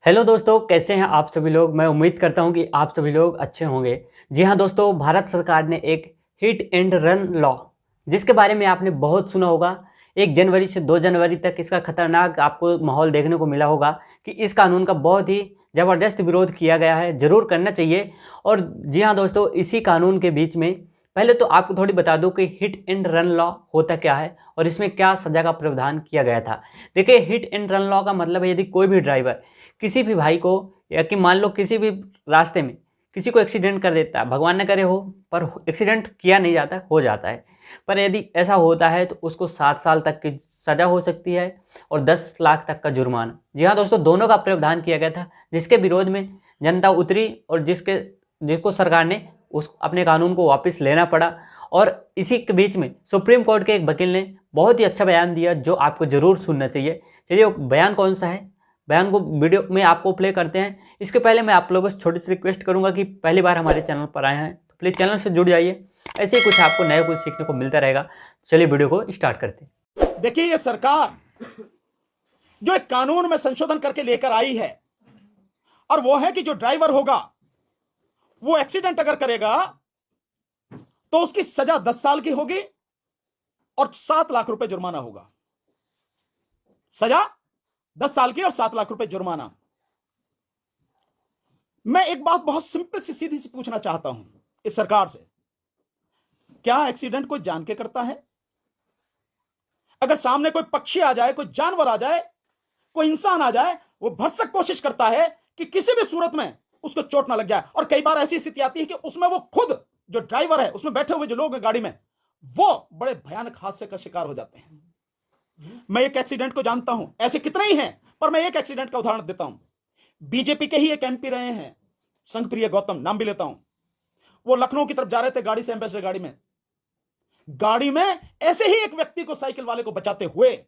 Hello दोस्तों, कैसे हैं आप सभी लोग। मैं उम्मीद करता हूं कि आप सभी लोग अच्छे होंगे। जी हां दोस्तों, भारत सरकार ने एक हिट एंड रन लॉ, जिसके बारे में आपने बहुत सुना होगा। 1 जनवरी से 2 जनवरी तक इसका खतरनाक आपको माहौल देखने को मिला होगा कि इस कानून का बहुत ही ज़बरदस्त विरोध किया गया है। ज़रूर करना चाहिए। और जी हाँ दोस्तों, इसी कानून के बीच में पहले तो आपको थोड़ी बता दूं कि हिट एंड रन लॉ होता क्या है और इसमें क्या सज़ा का प्रावधान किया गया था। देखिए, हिट एंड रन लॉ का मतलब है यदि कोई भी ड्राइवर किसी भी भाई को, या कि मान लो किसी भी रास्ते में किसी को एक्सीडेंट कर देता है, भगवान न करे हो, पर एक्सीडेंट किया नहीं जाता, हो जाता है। पर यदि ऐसा होता है तो उसको 7 साल तक की सज़ा हो सकती है और 10 लाख तक का जुर्माना। जी हाँ दोस्तों, दोनों का प्रावधान किया गया था, जिसके विरोध में जनता उतरी और जिसको सरकार ने उस अपने कानून को वापस लेना पड़ा। और इसी के बीच में सुप्रीम कोर्ट के एक वकील ने बहुत ही अच्छा बयान दिया, जो आपको ज़रूर सुनना चाहिए। चलिए, बयान कौन सा है, बयान को वीडियो में आपको प्ले करते हैं। इसके पहले मैं आप लोगों से छोटी सी रिक्वेस्ट करूंगा कि पहली बार हमारे चैनल पर आए हैं तो प्लीज़ चैनल से जुड़ जाइए। ऐसे ही कुछ आपको नया कुछ सीखने को मिलता रहेगा। चलिए वीडियो को स्टार्ट करते हैं। देखिए, ये सरकार जो एक कानून में संशोधन करके लेकर आई है, और वो है कि जो ड्राइवर होगा वो एक्सीडेंट अगर करेगा तो उसकी सजा 10 साल की होगी और 7 लाख रुपए जुर्माना होगा। सजा 10 साल की और 7 लाख रुपए जुर्माना। मैं एक बात बहुत सिंपल सी सीधी सी पूछना चाहता हूं इस सरकार से, क्या एक्सीडेंट कोई जान के करता है? अगर सामने कोई पक्षी आ जाए, कोई जानवर आ जाए, कोई इंसान आ जाए, वो भरसक कोशिश करता है कि किसी भी सूरत में उसको चोट ना लग जाए। और कई बार ऐसी स्थिति आती है कि उसमें वो खुद जो ड्राइवर है, उसमें बैठे हुए जो लोग हैं गाड़ी में, वो बड़े भयानक हादसे का शिकार हो जाते हैं। मैं एक एक्सीडेंट को जानता हूं, ऐसे कितने ही हैं, पर मैं एक एक्सीडेंट का उदाहरण देता हूं। बीजेपी के ही एक एमपी रहे हैं, संघप्रिय गौतम, नाम भी लेता हूं। वो लखनऊ की तरफ जा रहे थे गाड़ी से, एम्बेसडर गाड़ी में ऐसे ही एक व्यक्ति को, साइकिल वाले को बचाते हुए,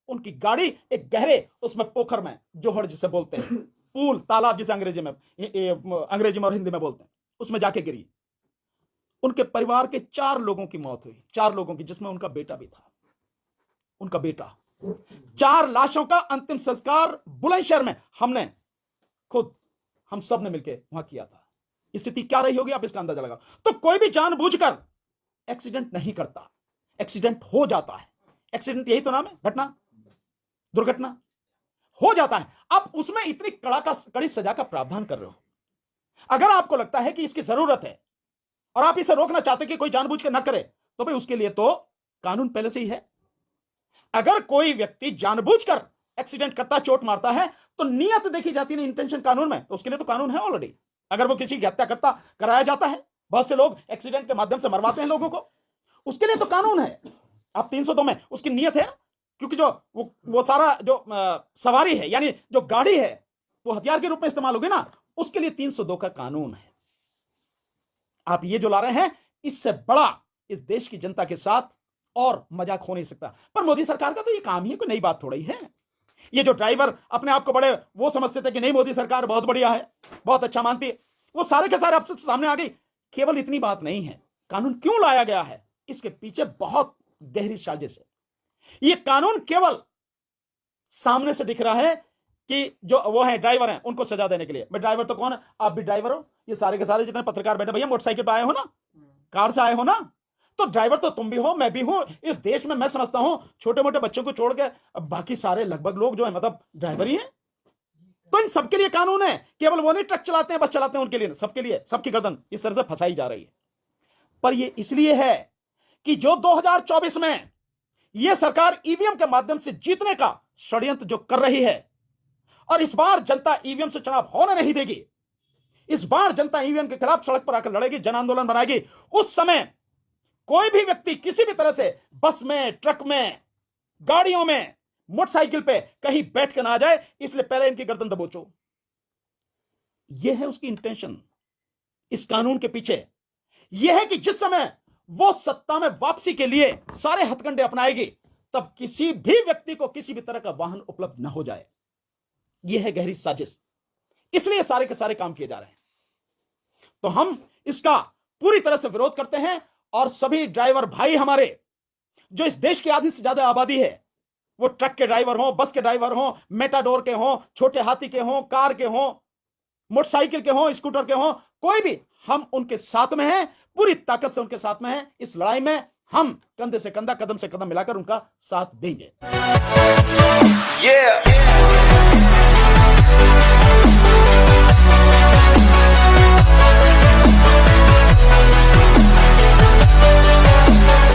उनकी गाड़ी एक गहरे उसमें पोखर में, जोहड़ जिसे बोलते हैं, पूल, तालाब जिसे अंग्रेजी में और हिंदी में बोलते हैं, उसमें जाके गिरी। उनके परिवार के 4 लोगों की मौत हुई, 4 लोगों की, जिसमें उनका बेटा भी था। उनका बेटा, 4 लाशों का अंतिम संस्कार बुलंदशहर में हम सब ने मिलकर वहां किया था। स्थिति क्या रही होगी, आप इसका अंदाजा लगाओ। तो कोई भी जानबूझकर एक्सीडेंट नहीं करता, एक्सीडेंट हो जाता है। एक्सीडेंट यही तो नाम है, घटना, दुर्घटना हो जाता है। अब उसमें इतनी कड़ी सजा का प्रावधान कर रहे हो। अगर आपको लगता है कि इसकी जरूरत है और आप इसे रोकना चाहते कि कोई जानबूझ के ना करे, तो भाई उसके लिए तो कानून पहले से ही है। अगर कोई व्यक्ति जानबूझकर एक्सीडेंट करता, चोट मारता है, तो नियत देखी जाती है, इंटेंशन कानून में, तो उसके लिए तो कानून है ऑलरेडी। अगर वो किसी की हत्या करता, कराया जाता है, बहुत से लोग एक्सीडेंट के माध्यम से मरवाते हैं लोगों को, उसके लिए तो कानून है। आप 302 में उसकी नियत है, क्योंकि जो वो सारा जो सवारी है, यानी जो गाड़ी है, वो हथियार के रूप में इस्तेमाल होगी ना, उसके लिए 302 का कानून है। आप ये जो ला रहे हैं, इससे बड़ा इस देश की जनता के साथ और मजाक हो नहीं सकता। पर मोदी सरकार का तो ये काम ही है, कोई नई बात थोड़ी है। ये जो ड्राइवर अपने आप को बड़े वो समझते थे कि नहीं, मोदी सरकार बहुत बढ़िया है, बहुत अच्छा मानती है, वो सारे के सारे अब सामने आ गई। केवल इतनी बात नहीं है, कानून क्यों लाया गया है, इसके पीछे बहुत गहरी साजिश है। ये कानून केवल सामने से दिख रहा है कि जो वो है ड्राइवर हैं, उनको सजा देने के लिए। मैं ड्राइवर तो कौन है, आप भी ड्राइवर हो, ये सारे के सारे जितने पत्रकार बैठे, भैया मोटरसाइकिल पर आए हो ना, कार से आए हो ना, तो ड्राइवर तो तुम भी हो, मैं भी हूं। इस देश में मैं समझता हूं छोटे मोटे बच्चों को छोड़ के बाकी सारे लगभग लोग जो है, मतलब ड्राइवर ही हैं। तो इन सबके लिए कानून है, केवल वो नहीं ट्रक चलाते हैं, बस चलाते हैं, उनके लिए, सबके लिए, सबकी गर्दन इस तरह से फंसाई जा रही है। पर ये इसलिए है कि जो 2024 में यह सरकार ईवीएम के माध्यम से जीतने का षड्यंत्र जो कर रही है, और इस बार जनता ईवीएम से चुनाव होने नहीं देगी, इस बार जनता ईवीएम के खिलाफ सड़क पर आकर लड़ेगी, जन आंदोलन बनाएगी। उस समय कोई भी व्यक्ति किसी भी तरह से बस में, ट्रक में, गाड़ियों में, मोटरसाइकिल पे कहीं बैठ के ना आ जाए, इसलिए पहले इनकी गर्दन दबोचो। यह है उसकी इंटेंशन इस कानून के पीछे। यह है कि जिस समय वो सत्ता में वापसी के लिए सारे हथकंडे अपनाएगी, तब किसी भी व्यक्ति को किसी भी तरह का वाहन उपलब्ध ना हो जाए। यह है गहरी साजिश, इसलिए सारे के सारे काम किए जा रहे हैं। तो हम इसका पूरी तरह से विरोध करते हैं, और सभी ड्राइवर भाई हमारे, जो इस देश की आधी से ज्यादा आबादी है, वो ट्रक के ड्राइवर हों, बस के ड्राइवर हों, मेटाडोर के हों, छोटे हाथी के हों, कार के हों, मोटरसाइकिल के हों, स्कूटर के हों, कोई भी, हम उनके साथ में हैं, पूरी ताकत से उनके साथ में हैं। इस लड़ाई में हम कंधे से कंधा, कदम से कदम मिलाकर उनका साथ देंगे।